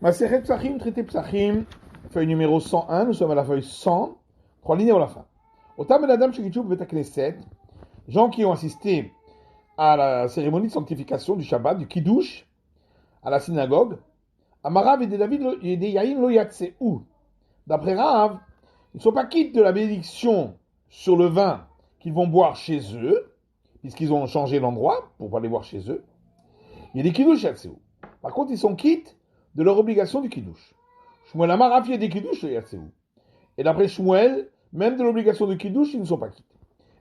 Maseret Psachim, traité Psachim, feuille numéro 101, nous sommes à la feuille 100, 3 lignes à la fin. Autant ben Adam Shekichou Bet Knesset, gens qui ont assisté à la cérémonie de sanctification du Shabbat, du Kiddush, à la synagogue, Amarav et David et des Yaïn lo Yatseu. D'après Rav, ils ne sont pas quittes de la bénédiction sur le vin qu'ils vont boire chez eux, puisqu'ils ont changé l'endroit pour pas les boire chez eux. Il y a des Kiddush Yatseu. Par contre, ils sont quittes de leur obligation du Kiddush. Shmuel Amar a fait des Kiddush le Yatseu. Et d'après Shmuel, même de l'obligation de Kiddush, ils ne sont pas quittes.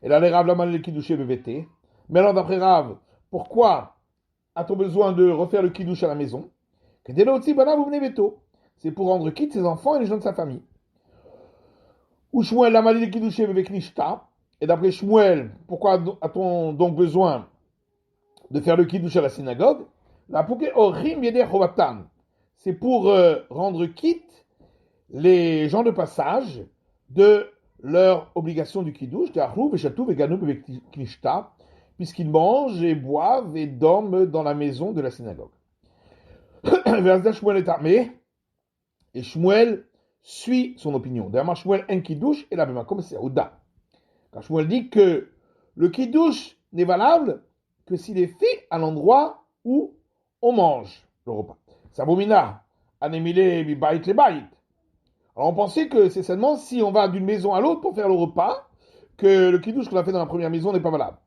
Et là, les Rav Laman le Kiddush et BVT. Mais alors, d'après Rav, pourquoi a-t-on besoin de refaire le Kiddush à la maison? C'est pour rendre quitte ses enfants et les gens de sa famille. Ou Shmuel Laman le Kiddush et Nishta. Et d'après Shmuel, pourquoi a-t-on donc besoin de faire le Kiddush à la synagogue? C'est pour rendre quitte les gens de passage de leur obligation du Kiddush, puisqu'ils mangent et boivent et dorment dans la maison de la synagogue. Et Shmuel suit son opinion. D'ailleurs, Shmuel en Kiddush et la même comme c'est Ouda. Car Shmuel dit que le Kiddush n'est valable que s'il est fait à l'endroit où on mange le repas. Sabomina, anemile mi bait le bait. Alors on pensait que c'est seulement si on va d'une maison à l'autre pour faire le repas que le kiddush qu'on a fait dans la première maison n'est pas valable.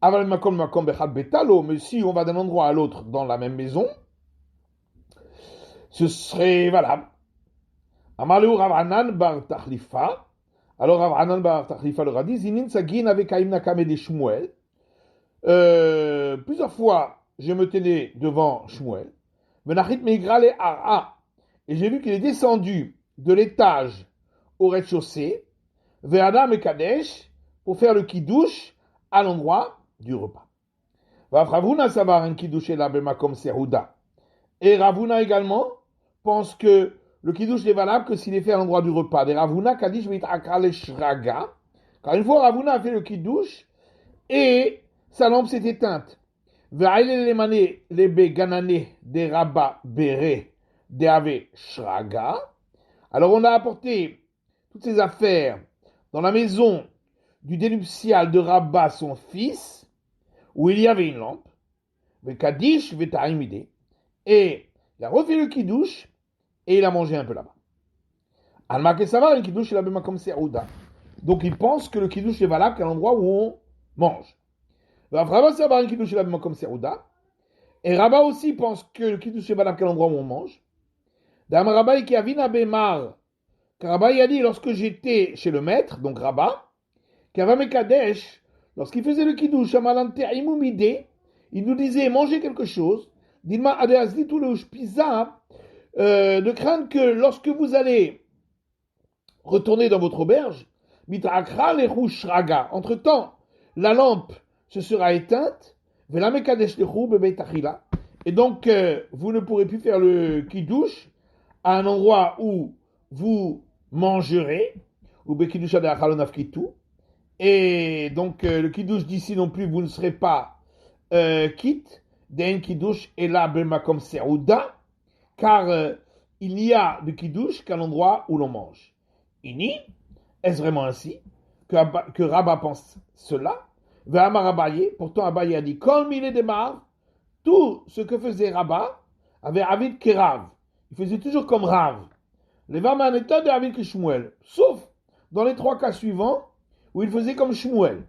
Aval makom makom bechad betalo, mais si on va d'un endroit à l'autre dans la même maison, ce serait valable. Amaleu Rav Hanan bar Tachlifa. Alors Rav Hanan bar Tachlifa leur a dit Zinin sagin avec Haim Nakame de Shmuel. Plusieurs fois, je me tenais devant Shmuel. Menachit meigrale ara. Et j'ai vu qu'il est descendu de l'étage au rez-de-chaussée, vers Adam et Kadesh, pour faire le kiddush à l'endroit du repas. Ravuna savar un kiddush et la comme serouda. Et Ravuna également pense que le kiddush n'est valable que s'il est fait à l'endroit du repas. Et Ravuna kadish mitakale shraga. Car une fois Ravuna a fait le kiddush et sa lampe s'est éteinte. Ve'aile lemane lebe ganane de rabba bere de ave shraga. Alors on a apporté toutes ces affaires dans la maison du dénuptial de Rabba, son fils, où il y avait une lampe, Kadish Vetaimide, et il a refait le kiddush et il a mangé un peu là-bas. Alma Kesavar, le kiddush il a bien comme Serouda. Donc il pense que le kiddush est valable qu'à l'endroit où on mange. Rabba Savar, le kiddush il a bien comme Serouda. Et Rabba aussi pense que le kiddush est valable qu'à l'endroit où on mange. Dam Rabba qui a vina bemar. Car Rabba a dit, lorsque j'étais chez le maître, donc Rabba, qu'Avame Kadesh, lorsqu'il faisait le kiddush, il nous disait, mangez quelque chose, de craindre que lorsque vous allez retourner dans votre auberge, entre-temps, la lampe se sera éteinte, et donc vous ne pourrez plus faire le kiddush à un endroit où vous mangerez, ou bekidusha de achalonafkitu, et donc le kiddush d'ici non plus, vous ne serez pas quitte d'un kiddush et là bemakom serouda, car il n'y a de kiddush qu'à l'endroit où l'on mange. Ini, est-ce vraiment ainsi que Rabba pense cela? Ve'amar Abaye, pourtant Abaye a dit, kol mine demar, tout ce que faisait Rabba avait Avid Kerav. Il faisait toujours comme Rav. Les Vamaneta de Avid Shmuel. Sauf dans les trois cas suivants où il faisait comme Shmuel.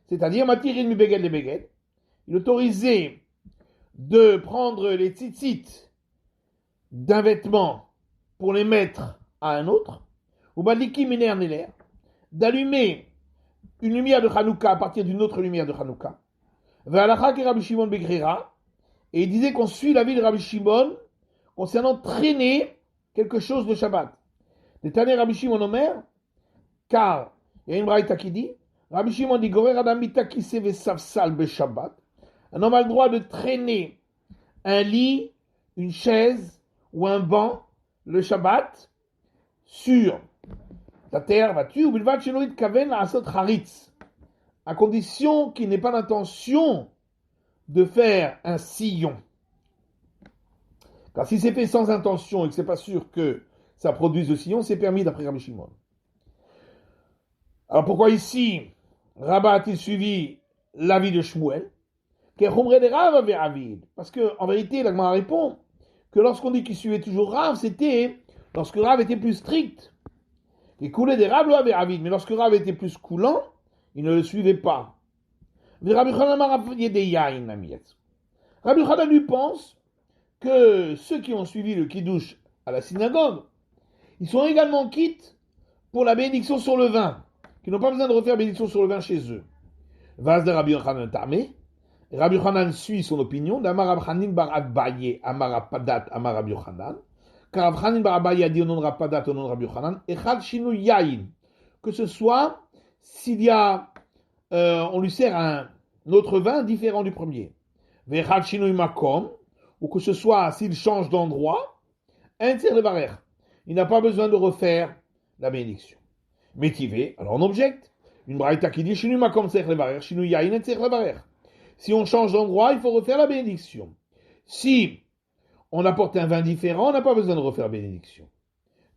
C'est-à-dire, Matirin mi beged le beged. Il autorisait de prendre les tzitzit d'un vêtement pour les mettre à un autre. Ou Baliki miner neler. D'allumer une lumière de Hanouka à partir d'une autre lumière de Hanouka. Ve'alacha ki Rabbi Shimon begrira. Et il disait qu'on suit l'avis de Rabbi Shimon concernant traîner quelque chose de Shabbat. De Taner Rabbi Shimon Omer, car il y a une braïta qui dit, Rabbi Shimon dit, Gorer Adam mitakise vesavsal be Shabbat. Un homme a le droit de traîner un lit, une chaise ou un banc le Shabbat sur la terre battue, ou bilvat sheloit kaven asot haritz, à condition qu'il n'ait pas l'intention de faire un sillon. Car si c'est fait sans intention et que c'est pas sûr que ça produise le sillon, c'est permis d'après Rabbi Shimon. Alors pourquoi ici, Rabat a-t-il suivi l'avis de Shmuel? Parce que en vérité, la Gemara répond que lorsqu'on dit qu'il suivait toujours Rav, c'était lorsque Rav était plus strict. Il coulait des Rav, mais lorsque Rav était plus coulant, il ne le suivait pas. Rabbi Chanan lui pense que ceux qui ont suivi le Kiddush à la synagogue, ils sont également quittes pour la bénédiction sur le vin, qui n'ont pas besoin de refaire bénédiction sur le vin chez eux. Vaz de Rabbi Chanan Tamé. Rabbi Chanan suit son opinion d'Amar Rabchanin bar Abaye, Amar Rapadat, Amar Rabbi Chanan. Car Rabchanin bar Abaye a dit au nom de Rapadat, au nom de Rabbi Chanan, Echad Shinu Yain. Que ce soit s'il y a, on lui sert un autre vin différent du premier. Vechad Shinu Makom, ou que ce soit s'il change d'endroit, un tir levarer. Il n'a pas besoin de refaire la bénédiction. Métivé, alors on objecte. Une braïta qui dit Shinu Makom tzech levarer, Shinu Yain un tzech levarer. Si on change d'endroit, il faut refaire la bénédiction. Si on apporte un vin différent, on n'a pas besoin de refaire la bénédiction.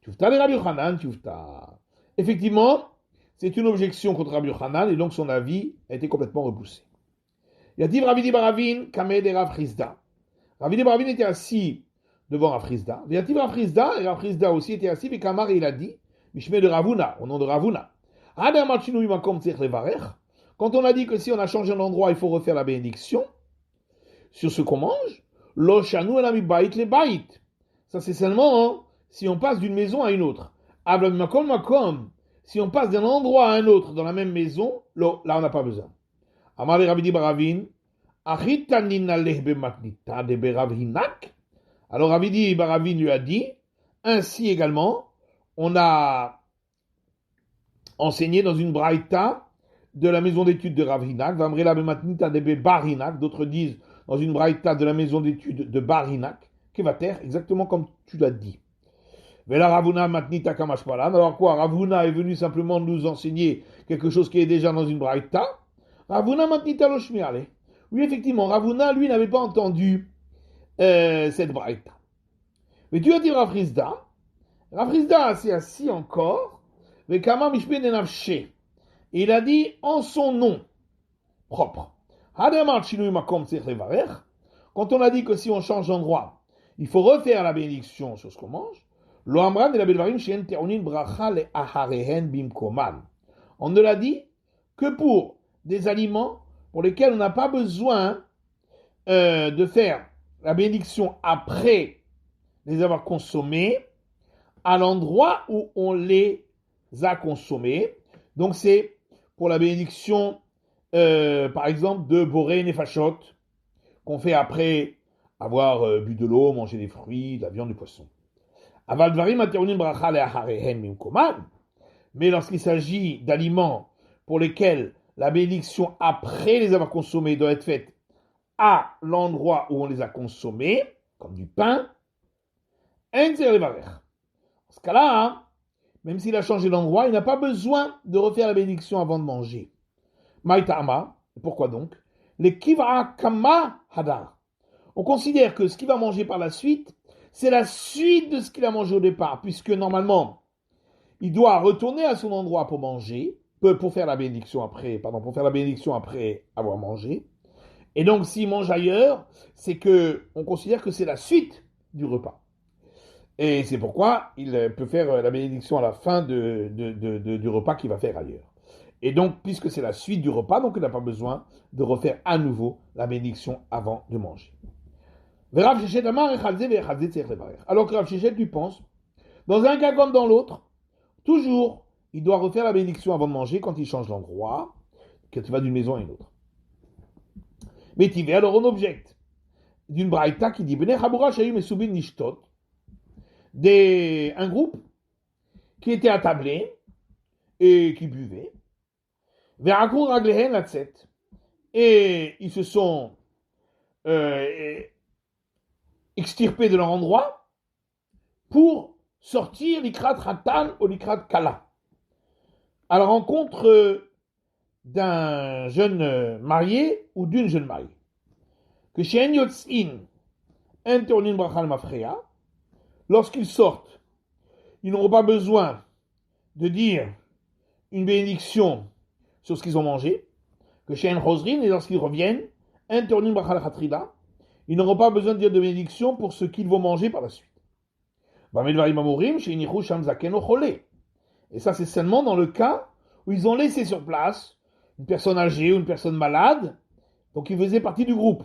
Tufta le Rabbi Chanan, tufta. Effectivement, c'est une objection contre Rabbi Chanan et donc son avis a été complètement repoussé. Yativ Ravidi Baravin, Kamed et Rav Chizda. Ravidi Baravin était assis devant Rav Chizda. Yativ Rav Chizda, et Rav Chizda aussi était assis, mais Kamar il a dit, Mishme de Ravuna, au nom de Ravuna. Adam Machinu Imakom Tzech Levarer. Quand on a dit que si on a changé d'endroit, il faut refaire la bénédiction sur ce qu'on mange, lo shanu elami bait le bait. Ça c'est seulement si on passe d'une maison à une autre. Abla makom makom. Si on passe d'un endroit à un autre dans la même maison, là on n'a pas besoin. Amar Rabbi Baravin, achitanin aleh bematnita de berav hinak. Alors Rabbi Baravin lui a dit, ainsi également, on a enseigné dans une braïta de la maison d'études de Rav Hinak, Vamrela bematnita de bar Hinak, d'autres disent dans une braïta de la maison d'études de Bar Hinak, Kevater, exactement comme tu l'as dit. Vela Ravuna matnita kamashpalan. Alors quoi, Ravuna est venu simplement nous enseigner quelque chose qui est déjà dans une braïta. Ravuna matnita loshmiale. Oui, effectivement, Ravuna, lui, n'avait pas entendu cette braïta. Mais tu as dit Rav Chizda. Rav Chizda s'est assis encore, vekama mishpe nenavshe. Et il a dit en son nom propre. Quand on a dit que si on change d'endroit, il faut refaire la bénédiction sur ce qu'on mange, on ne l'a dit que pour des aliments pour lesquels on n'a pas besoin de faire la bénédiction après les avoir consommés à l'endroit où on les a consommés. Donc c'est pour la bénédiction, par exemple, de Boré Nefashot, qu'on fait après avoir bu de l'eau, mangé des fruits, de la viande, du poisson. Mais lorsqu'il s'agit d'aliments pour lesquels la bénédiction après les avoir consommés doit être faite à l'endroit où on les a consommés, comme du pain, en ce cas-là, même s'il a changé d'endroit, il n'a pas besoin de refaire la bénédiction avant de manger. Maïtama, pourquoi donc? Les kiva kama hadar. On considère que ce qu'il va manger par la suite, c'est la suite de ce qu'il a mangé au départ, puisque normalement, il doit retourner à son endroit pour manger, pour faire la bénédiction après avoir mangé. Et donc, s'il mange ailleurs, c'est que on considère que c'est la suite du repas. Et c'est pourquoi il peut faire la bénédiction à la fin du repas qu'il va faire ailleurs. Et donc, puisque c'est la suite du repas, donc il n'a pas besoin de refaire à nouveau la bénédiction avant de manger. Alors que Rav Shechet lui pense, dans un cas comme dans l'autre, toujours, il doit refaire la bénédiction avant de manger quand il change d'endroit, quand il va d'une maison à une autre. Mais tu alors on objecte d'une braïta qui dit un groupe qui était attablé et qui buvait, et ils se sont extirpés de leur endroit pour sortir l'ikrat ratan ou l'ikrat kala à la rencontre d'un jeune marié ou d'une jeune mariée. Que chez Yotzin Internin Brachal Mafreya. Lorsqu'ils sortent, ils n'auront pas besoin de dire une bénédiction sur ce qu'ils ont mangé, que chez Un Chosrin, et lorsqu'ils reviennent, Internin Brachal Khatrila, ils n'auront pas besoin de dire de bénédiction pour ce qu'ils vont manger par la suite. Et ça, c'est seulement dans le cas où ils ont laissé sur place une personne âgée ou une personne malade, donc ils faisaient partie du groupe.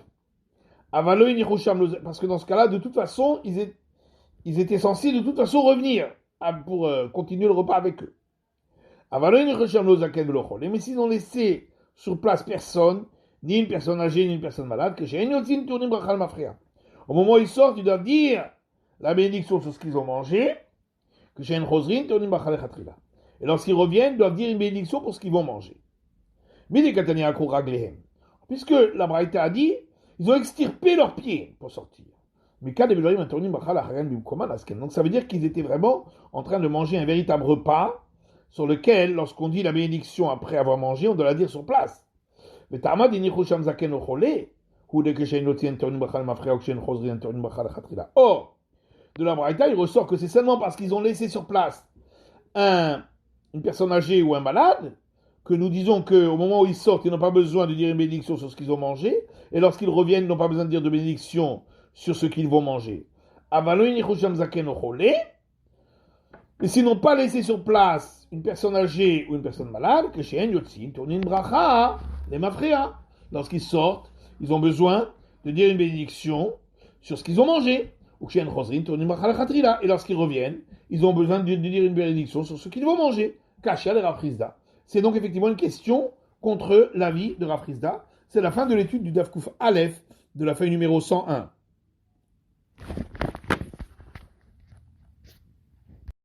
Parce que dans ce cas-là, de toute façon, ils étaient censés de toute façon revenir pour continuer le repas avec eux. Mais s'ils ont laissé sur place personne, ni une personne âgée, ni une personne malade, au moment où ils sortent, ils doivent dire la bénédiction sur ce qu'ils ont mangé, que chez Chosrin, et lorsqu'ils reviennent, ils doivent dire une bénédiction pour ce qu'ils vont manger. Puisque la Braïta a dit, ils ont extirpé leurs pieds pour sortir. Donc ça veut dire qu'ils étaient vraiment en train de manger un véritable repas sur lequel, lorsqu'on dit la bénédiction après avoir mangé, on doit la dire sur place. Or, de la Braïta, il ressort que c'est seulement parce qu'ils ont laissé sur place une personne âgée ou un malade que nous disons qu'au moment où ils sortent, ils n'ont pas besoin de dire une bénédiction sur ce qu'ils ont mangé, et lorsqu'ils reviennent, ils n'ont pas besoin de dire de bénédiction sur ce qu'ils vont manger. Mais s'ils n'ont pas laissé sur place une personne âgée ou une personne malade, que chez Yotzin, tourne une bracha, les mafréa. Lorsqu'ils sortent, ils ont besoin de dire une bénédiction sur ce qu'ils ont mangé. Ou chez Chosrin, tourne une bracha la khatrila. Et lorsqu'ils reviennent, ils ont besoin de dire une bénédiction sur ce qu'ils vont manger. Kashia le Rav Chizda. C'est donc effectivement une question contre l'avis de Rav Chizda. C'est la fin de l'étude du Daf Kuf Aleph de la feuille numéro 101.